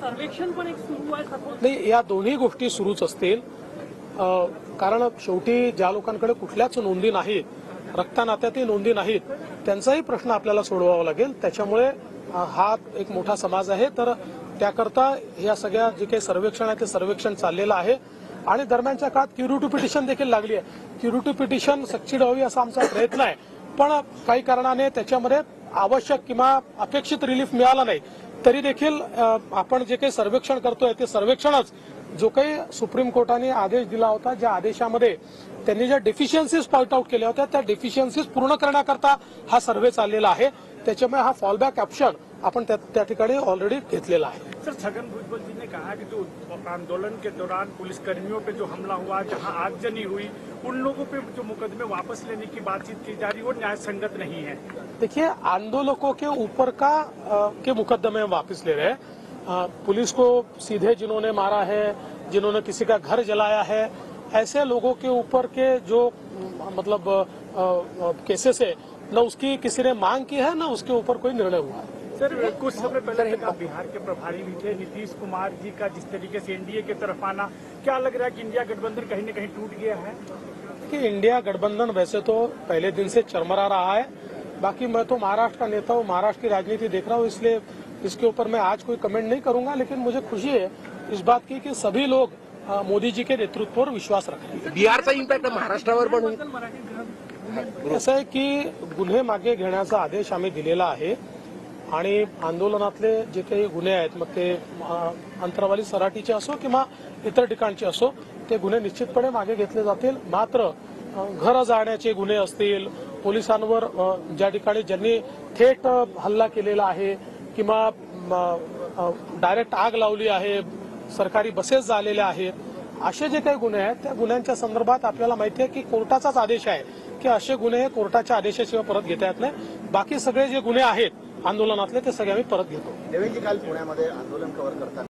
सर्वेक्षण पण एक सुरू आहे नाही, या दोन्ही गोष्टी सुरूच असतील. कारण शेवटी ज्या लोकांकडे कुठल्याच नोंदी नाहीत, रक्तनात्यातही नोंदी नाहीत, त्यांचाही प्रश्न आपल्याला सोडवावा लागेल. त्याच्यामुळे हा एक मोठा समाज आहे, तर त्याकरता या सगळ्या जे काही सर्वेक्षण आहे ते सर्वेक्षण चाललेलं आहे. आणि दरम्यानच्या काळात क्युरेटिव्ह पिटिशन देखील लागली आहे. क्युरेटिव्ह पिटिशन सक्सीड व्हावी असा आमचा प्रयत्न आहे, पण काही कारणाने त्याच्यामध्ये आवश्यक किंवा अपेक्षित रिलीफ मिळाला नाही. तरी देखील आपण जे काही सर्वेक्षण करतोय ते सर्वेक्षणच जो काही सुप्रीम कोर्टाने आदेश दिला होता, ज्या आदेशामध्ये त्यांनी ज्या डेफिशियन्सीज पॉइंट आउट केल्या होत्या त्या डेफिशियन्सीज पूर्ण करण्याकरता हा सर्व्हे चाललेला आहे. त्याच्यामुळे हा फॉलबॅक ऑप्शन आपण त्या ठिकाणी ऑलरेडी घेतलेला आहे. सर, छगन भुजबल जी ने कहा कि जो आंदोलन के दौरान पुलिस कर्मियों पे जो हमला हुआ, जहां आगजनी हुई, उन लोगों पे जो मुकदमे वापस लेने की बातचीत की जा रही है वो न्याय संगत नहीं है। देखिए, आंदोलकों के ऊपर के मुकदमे वापस ले रहे हैं। पुलिस को सीधे जिन्होंने मारा है, जिन्होंने किसी का घर जलाया है, ऐसे लोगों के ऊपर के जो मतलब केसेस है, न उसकी किसी ने मांग की है, न उसके ऊपर कोई निर्णय हुआ है। सर, कुछ समय पहले तक आप बिहार के प्रभारी भी थे। नीतीश कुमार जी का जिस तरीके से एनडीए की तरफ आना, क्या लग रहा है कि इंडिया गठबंधन कहीं न कहीं टूट गया है? कि इंडिया गठबंधन वैसे तो पहले दिन से चरमरा रहा है। बाकी मैं तो महाराष्ट्र का नेता हूँ, महाराष्ट्र की राजनीति देख रहा हूँ, इसलिए इसके ऊपर मैं आज कोई कमेंट नहीं करूंगा। लेकिन मुझे खुशी है इस बात की कि सभी लोग मोदी जी के नेतृत्व पर विश्वास रख रहे हैं। बिहारचा इम्पॅक्ट महाराष्ट्रावर पण होईल. असं आहे की गुन्हे मागे घेण्याचा आदेश आम्ही दिलेला आहे आणि आंदोलनातले जे काही गुन्हे आहेत, मग ते अंतरावली सराटीचे असो किंवा इतर ठिकाणचे असो, ते गुन्हे निश्चितपणे मागे घेतले जातील. मात्र घर जाण्याचे गुन्हे असतील, पोलिसांवर ज्या ठिकाणी ज्यांनी थेट हल्ला केलेला आहे किंवा डायरेक्ट आग लावली आहे, सरकारी बसेस झालेल्या आहेत, असे जे काही गुन्हे आहेत त्या गुन्ह्यांच्या संदर्भात आपल्याला माहिती आहे की कोर्टाचाच आदेश आहे की असे गुन्हे हे कोर्टाच्या आदेशाशिवाय परत घेता येत नाही. बाकी सगळे जे गुन्हे आहेत आंदोलनातले ते सगळे आम्ही परत घेतो. देवेंद्रजी, काल पुण्यामध्ये आंदोलन कव्हर करताना